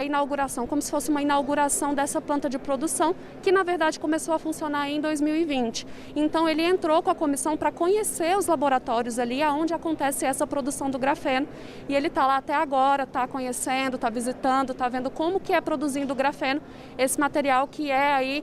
a inauguração, como se fosse uma inauguração dessa planta de produção, que na verdade começou a funcionar em 2020. Então ele entrou com a comissão para conhecer os laboratórios ali, onde acontece essa produção do grafeno, e ele está lá até agora, está conhecendo, está visitando, está vendo como que é produzindo o grafeno, esse material que é aí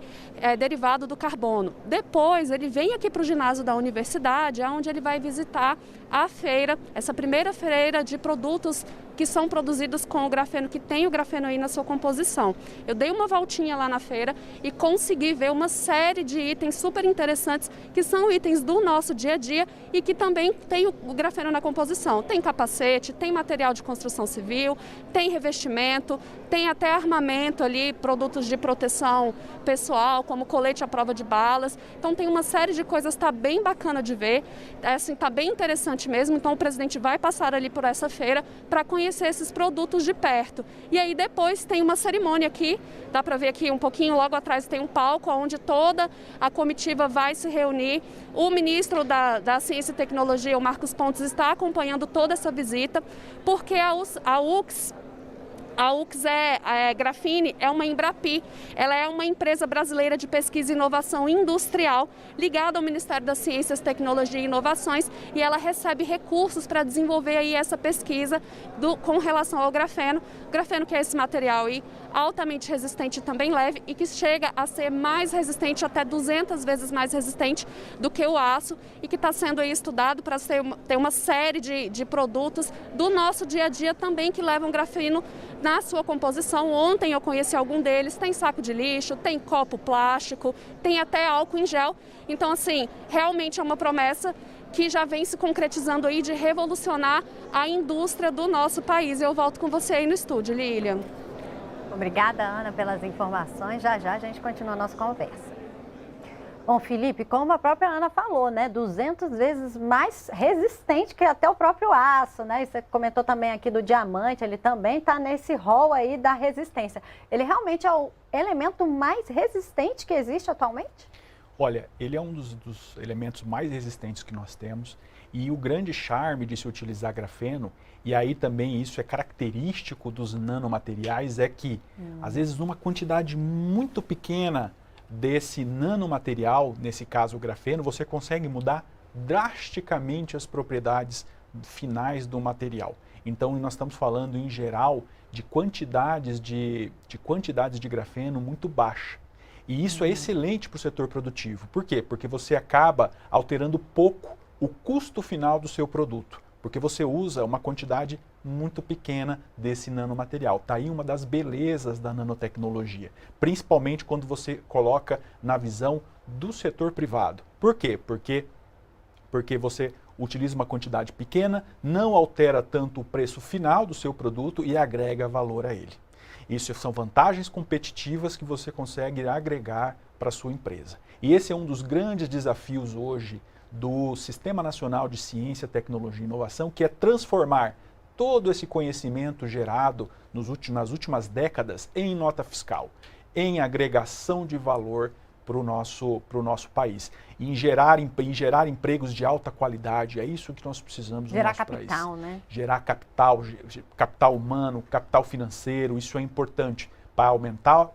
derivado do carbono. Depois ele vem aqui para o ginásio da universidade, onde ele vai visitar a feira, essa primeira feira de produtos que são produzidos com o grafeno, que tem o grafeno aí na sua composição. Eu dei uma voltinha lá na feira e consegui ver uma série de itens super interessantes, que são itens do nosso dia a dia e que também tem o grafeno na composição. Tem capacete, tem material de construção civil, tem revestimento, tem até armamento ali, produtos de proteção pessoal, como colete à prova de balas. Então tem uma série de coisas, está bem bacana de ver, assim, está bem interessante mesmo. Então o presidente vai passar ali por essa feira para conhecer esses produtos de perto. E aí depois tem uma cerimônia aqui, dá para ver aqui um pouquinho, logo atrás tem um palco onde toda a comitiva vai se reunir. O ministro da Ciência e Tecnologia, o Marcos Pontes, está acompanhando toda essa visita, porque a UX Grafine é uma Embrapi, ela é uma empresa brasileira de pesquisa e inovação industrial ligada ao Ministério das Ciências, Tecnologia e Inovações, e ela recebe recursos para desenvolver aí essa pesquisa com relação ao grafeno. O grafeno, que é esse material aí, altamente resistente e também leve, e que chega a ser mais resistente, até 200 vezes mais resistente do que o aço, e que está sendo aí estudado para ter uma série de produtos do nosso dia a dia também que levam grafeno na sua composição. Ontem eu conheci algum deles, tem saco de lixo, tem copo plástico, tem até álcool em gel. Então, assim, realmente é uma promessa que já vem se concretizando aí de revolucionar a indústria do nosso país. Eu volto com você aí no estúdio, Lilian. Obrigada, Ana, pelas informações. Já já a gente continua a nossa conversa. Bom, Felipe, como a própria Ana falou, né, 200 vezes mais resistente que até o próprio aço, né? E você comentou também aqui do diamante, ele também está nesse rol aí da resistência. Ele realmente é o elemento mais resistente que existe atualmente? Olha, ele é um dos elementos mais resistentes que nós temos, e o grande charme de se utilizar grafeno, e aí também isso é característico dos nanomateriais, é que às vezes numa quantidade muito pequena desse nanomaterial, nesse caso o grafeno, você consegue mudar drasticamente as propriedades finais do material. Então nós estamos falando em geral de quantidades de grafeno muito baixa. E isso é excelente para o setor produtivo. Por quê? Porque você acaba alterando pouco o custo final do seu produto, porque você usa uma quantidade muito pequena desse nanomaterial. Está aí uma das belezas da nanotecnologia, principalmente quando você coloca na visão do setor privado. Por quê? Porque você utiliza uma quantidade pequena, não altera tanto o preço final do seu produto e agrega valor a ele. Isso são vantagens competitivas que você consegue agregar para a sua empresa. E esse é um dos grandes desafios hoje do Sistema Nacional de Ciência, Tecnologia e Inovação, que é transformar todo esse conhecimento gerado nas últimas décadas em nota fiscal, em agregação de valor para o nosso país, em gerar empregos de alta qualidade. É isso que nós precisamos no nosso país. Gerar capital, né? Gerar capital humano, capital financeiro, isso é importante para aumentar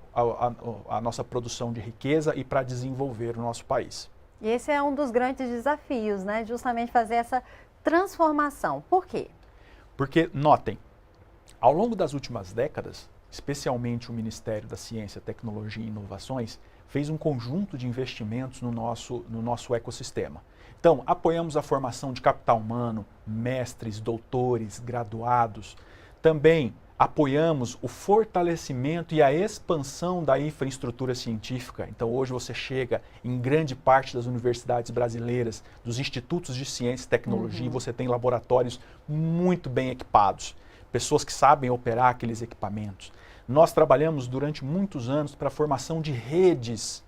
a nossa produção de riqueza e para desenvolver o nosso país. E esse é um dos grandes desafios, né? Justamente fazer essa transformação. Por quê? Porque, notem, ao longo das últimas décadas, especialmente o Ministério da Ciência, Tecnologia e Inovações, fez um conjunto de investimentos no nosso ecossistema. Então, apoiamos a formação de capital humano, mestres, doutores, graduados. Também apoiamos o fortalecimento e a expansão da infraestrutura científica. Então, hoje você chega em grande parte das universidades brasileiras, dos institutos de ciência e tecnologia, e você tem laboratórios muito bem equipados, pessoas que sabem operar aqueles equipamentos. Nós trabalhamos durante muitos anos para a formação de redes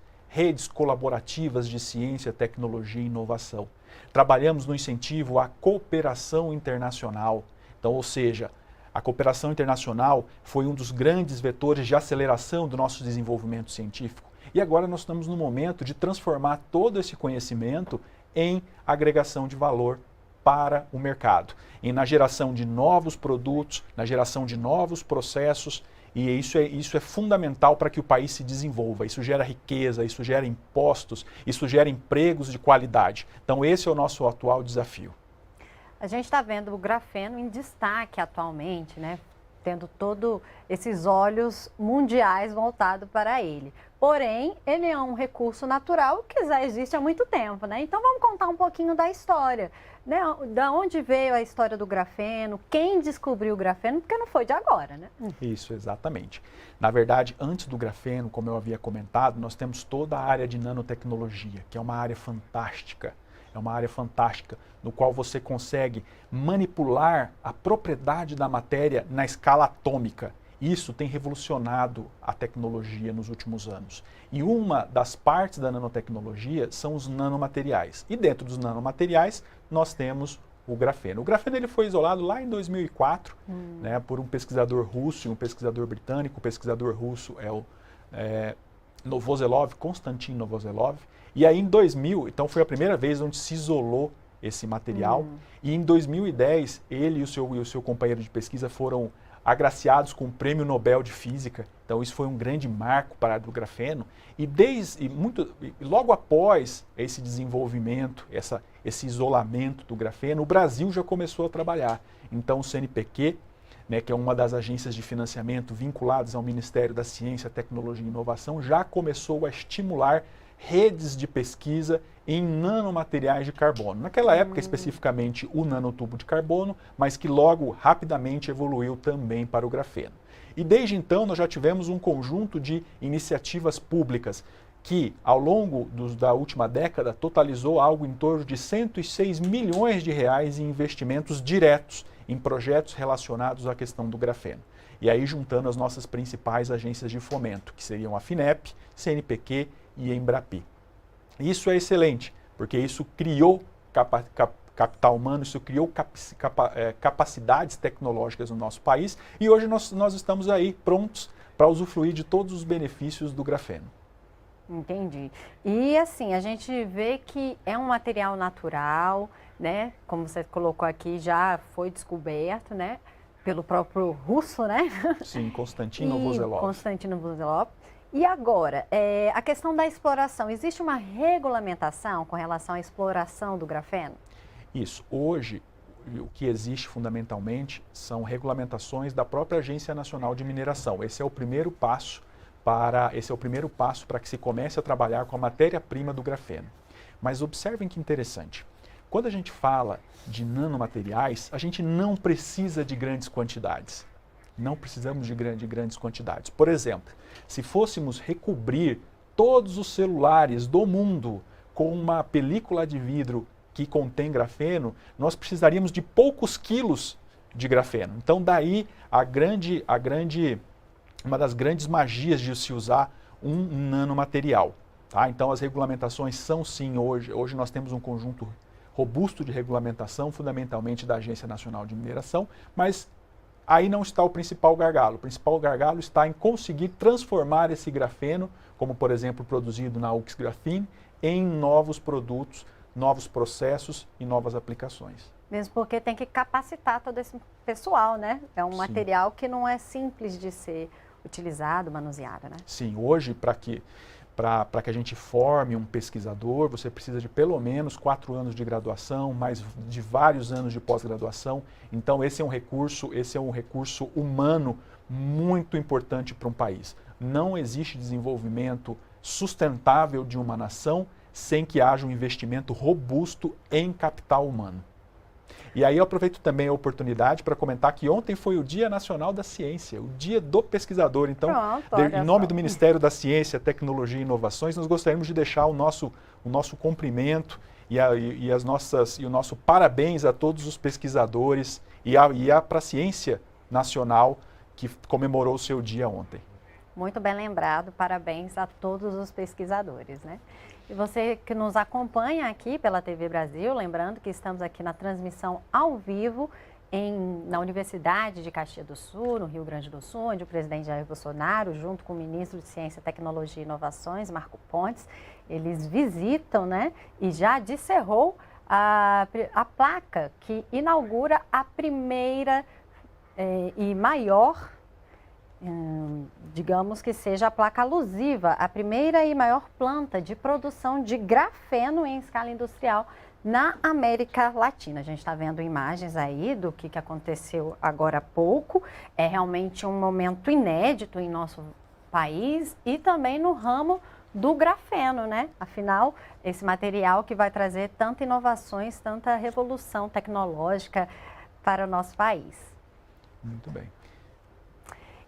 colaborativas de ciência, tecnologia e inovação. Trabalhamos no incentivo à cooperação internacional. Então, ou seja, a cooperação internacional foi um dos grandes vetores de aceleração do nosso desenvolvimento científico. E agora nós estamos no momento de transformar todo esse conhecimento em agregação de valor para o mercado, na geração de novos produtos, na geração de novos processos E isso é fundamental para que o país se desenvolva. Isso gera riqueza, isso gera impostos, isso gera empregos de qualidade. Então esse é o nosso atual desafio. A gente está vendo o grafeno em destaque atualmente, né? Tendo todos esses olhos mundiais voltados para ele. Porém, ele é um recurso natural que já existe há muito tempo, né? Então vamos contar um pouquinho da história, né? Da onde veio a história do grafeno, quem descobriu o grafeno, porque não foi de agora, né? Isso, exatamente. Na verdade, antes do grafeno, como eu havia comentado, nós temos toda a área de nanotecnologia, que é uma área fantástica. É uma área fantástica, no qual você consegue manipular a propriedade da matéria na escala atômica. Isso tem revolucionado a tecnologia nos últimos anos. E uma das partes da nanotecnologia são os nanomateriais. E dentro dos nanomateriais, nós temos o grafeno. O grafeno ele foi isolado lá em 2004, né, por um pesquisador russo e um pesquisador britânico. O pesquisador russo é o Novoselov, Konstantin Novoselov. E aí em 2000, então foi a primeira vez onde se isolou esse material. E em 2010, ele e o seu companheiro de pesquisa foram agraciados com o Prêmio Nobel de Física. Então isso foi um grande marco para o grafeno. E logo após esse desenvolvimento, esse isolamento do grafeno, o Brasil já começou a trabalhar. Então o CNPq, né, que é uma das agências de financiamento vinculadas ao Ministério da Ciência, Tecnologia e Inovação, já começou a estimular redes de pesquisa em nanomateriais de carbono. Naquela época, especificamente, o nanotubo de carbono, mas que logo, rapidamente, evoluiu também para o grafeno. E desde então, nós já tivemos um conjunto de iniciativas públicas que, ao longo da última década, totalizou algo em torno de 106 milhões de reais em investimentos diretos em projetos relacionados à questão do grafeno. E aí, juntando as nossas principais agências de fomento, que seriam a FINEP, CNPq e Embrapi. Isso é excelente, porque isso criou capital humano, isso criou capacidades tecnológicas no nosso país e hoje nós estamos aí prontos para usufruir de todos os benefícios do grafeno. Entendi. E assim, a gente vê que é um material natural, né? Como você colocou aqui, já foi descoberto, né? Pelo próprio russo, né? Sim, Konstantin Novoselov. Konstantin Novoselov. E agora, a questão da exploração, existe uma regulamentação com relação à exploração do grafeno? Isso. Hoje, o que existe fundamentalmente são regulamentações da própria Agência Nacional de Mineração. Esse é o primeiro passo para que se comece a trabalhar com a matéria-prima do grafeno. Mas observem que interessante. Quando a gente fala de nanomateriais, a gente não precisa de grandes quantidades. Não precisamos de grandes quantidades. Por exemplo, se fôssemos recobrir todos os celulares do mundo com uma película de vidro que contém grafeno, nós precisaríamos de poucos quilos de grafeno. Então daí uma das grandes magias de se usar um nanomaterial. Tá? Então as regulamentações são sim hoje nós temos um conjunto robusto de regulamentação, fundamentalmente da Agência Nacional de Mineração, mas aí não está o principal gargalo. O principal gargalo está em conseguir transformar esse grafeno, como por exemplo produzido na UX Graphene, em novos produtos, novos processos e novas aplicações. Mesmo porque tem que capacitar todo esse pessoal, né? É um material que não é simples de ser utilizado, manuseado, né? Sim, hoje para que a gente forme um pesquisador, você precisa de pelo menos 4 anos de graduação, mais de vários anos de pós-graduação. Então esse é um recurso humano muito importante para um país. Não existe desenvolvimento sustentável de uma nação sem que haja um investimento robusto em capital humano. E aí eu aproveito também a oportunidade para comentar que ontem foi o Dia Nacional da Ciência, o Dia do Pesquisador. Então, em nome do Ministério da Ciência, Tecnologia e Inovações, nós gostaríamos de deixar o nosso cumprimento e o nosso parabéns a todos os pesquisadores para a ciência nacional que comemorou o seu dia ontem. Muito bem lembrado, parabéns a todos os pesquisadores, né? E você que nos acompanha aqui pela TV Brasil, lembrando que estamos aqui na transmissão ao vivo na Universidade de Caxias do Sul, no Rio Grande do Sul, onde o presidente Jair Bolsonaro, junto com o ministro de Ciência, Tecnologia e Inovações, Marco Pontes, eles visitam, né? E já descerrou a placa que inaugura a primeira e maior digamos que seja a placa alusiva, a primeira e maior planta de produção de grafeno em escala industrial na América Latina. A gente está vendo imagens aí do que aconteceu agora há pouco. É realmente um momento inédito em nosso país e também no ramo do grafeno, né? Afinal, esse material que vai trazer tantas inovações, tanta revolução tecnológica para o nosso país. Muito bem.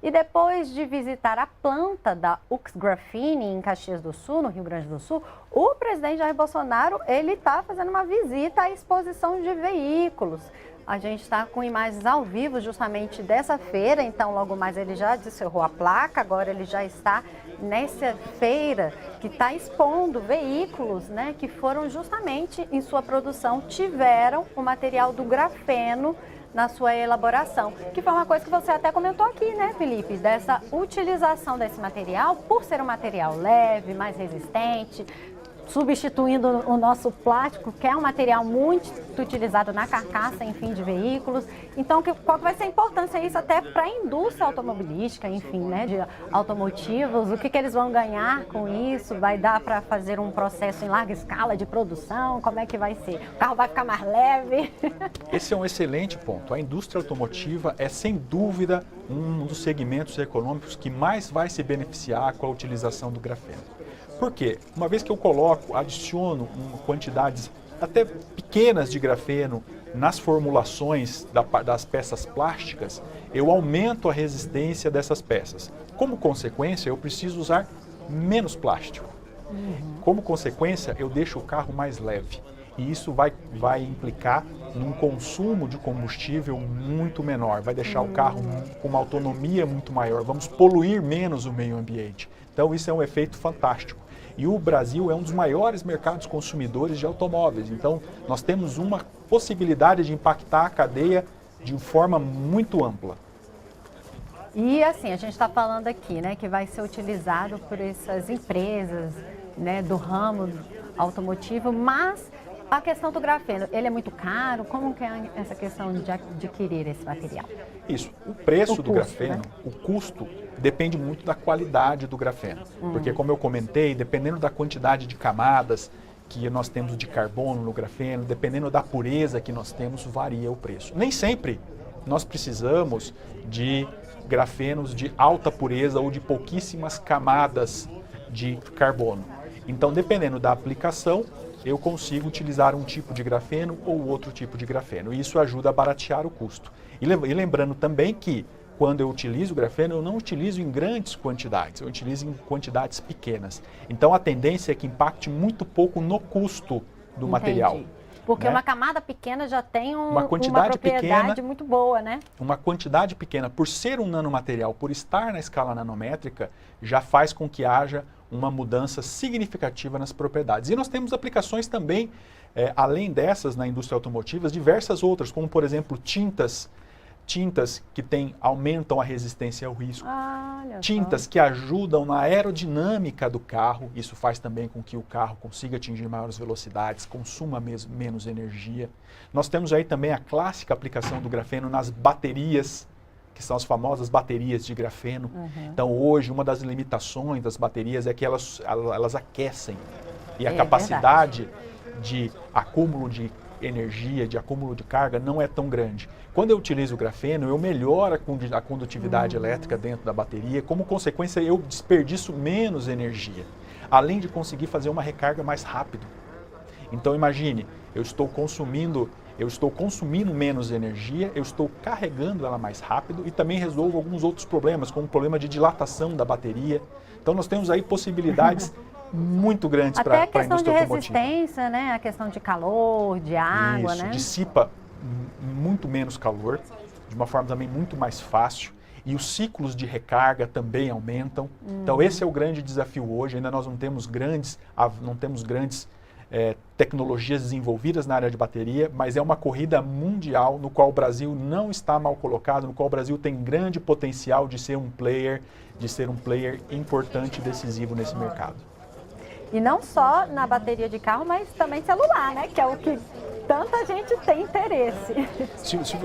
E depois de visitar a planta da UX Graphene em Caxias do Sul, no Rio Grande do Sul, o presidente Jair Bolsonaro, ele está fazendo uma visita à exposição de veículos. A gente está com imagens ao vivo justamente dessa feira, então logo mais ele já descerrou a placa, agora ele já está nessa feira que está expondo veículos, né, que foram justamente em sua produção, tiveram o material do grafeno na sua elaboração, que foi uma coisa que você até comentou aqui, né, Felipe, dessa utilização desse material, por ser um material leve, mais resistente, substituindo o nosso plástico, que é um material muito utilizado na carcaça, enfim, de veículos. Então, qual vai ser a importância disso até para a indústria automobilística, enfim, né, de automotivos? O que eles vão ganhar com isso? Vai dar para fazer um processo em larga escala de produção? Como é que vai ser? O carro vai ficar mais leve? Esse é um excelente ponto. A indústria automotiva é, sem dúvida, um dos segmentos econômicos que mais vai se beneficiar com a utilização do grafeno. Por quê? Uma vez que eu adiciono quantidades até pequenas de grafeno nas formulações das peças plásticas, eu aumento a resistência dessas peças. Como consequência, eu preciso usar menos plástico. Como consequência, eu deixo o carro mais leve. E isso vai implicar num consumo de combustível muito menor, vai deixar o carro com uma autonomia muito maior, vamos poluir menos o meio ambiente. Então isso é um efeito fantástico. E o Brasil é um dos maiores mercados consumidores de automóveis, então nós temos uma possibilidade de impactar a cadeia de forma muito ampla. E assim, a gente está falando aqui, né, que vai ser utilizado por essas empresas, né, do ramo automotivo, mas a questão do grafeno, ele é muito caro? Como que é essa questão de adquirir esse material? Isso, o preço do grafeno, né? O custo, depende muito da qualidade do grafeno. Porque, como eu comentei, dependendo da quantidade de camadas que nós temos de carbono no grafeno, dependendo da pureza que nós temos, varia o preço. Nem sempre nós precisamos de grafenos de alta pureza ou de pouquíssimas camadas de carbono. Então, dependendo da aplicação, eu consigo utilizar um tipo de grafeno ou outro tipo de grafeno. E isso ajuda a baratear o custo. E lembrando também que, quando eu utilizo o grafeno, eu não utilizo em grandes quantidades, eu utilizo em quantidades pequenas. Então, a tendência é que impacte muito pouco no custo do material. Porque, né, uma camada pequena já tem uma propriedade pequena, muito boa, né? Uma quantidade pequena, por ser um nanomaterial, por estar na escala nanométrica, já faz com que haja uma mudança significativa nas propriedades. E nós temos aplicações também, além dessas na indústria automotiva, diversas outras, como por exemplo tintas que aumentam a resistência ao risco, tintas que ajudam na aerodinâmica do carro, isso faz também com que o carro consiga atingir maiores velocidades, consuma menos energia. Nós temos aí também a clássica aplicação do grafeno nas baterias, que são as famosas baterias de grafeno. Então hoje uma das limitações das baterias é que elas aquecem e a capacidade de acúmulo de energia, de acúmulo de carga não é tão grande. Quando eu utilizo o grafeno, eu melhoro a condutividade elétrica dentro da bateria, como consequência eu desperdiço menos energia, além de conseguir fazer uma recarga mais rápido. Então imagine, eu estou consumindo menos energia, eu estou carregando ela mais rápido e também resolvo alguns outros problemas, como o problema de dilatação da bateria. Então nós temos aí possibilidades muito grandes para a indústria automotiva. Até a questão de resistência, né? A questão de calor, de água, isso, né? Dissipa muito menos calor, de uma forma também muito mais fácil. E os ciclos de recarga também aumentam. Então esse é o grande desafio hoje. Ainda nós não temos grandes tecnologias desenvolvidas na área de bateria, mas é uma corrida mundial no qual o Brasil não está mal colocado, no qual o Brasil tem grande potencial de ser um player importante e decisivo nesse mercado. E não só na bateria de carro, mas também celular, né? Que é o que tanta gente tem interesse.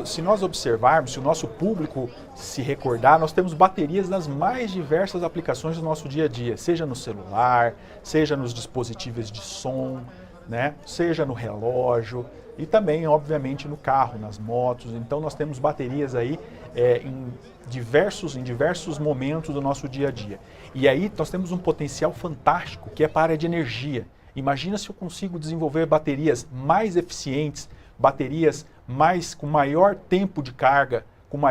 Se nós observarmos, se o nosso público se recordar, nós temos baterias nas mais diversas aplicações do nosso dia a dia, seja no celular, seja nos dispositivos de som, né? Seja no relógio e também, obviamente, no carro, nas motos. Então nós temos baterias aí em diversos momentos do nosso dia a dia. E aí nós temos um potencial fantástico que é para a área de energia. Imagina se eu consigo desenvolver baterias mais eficientes, baterias com maior tempo de carga, com maior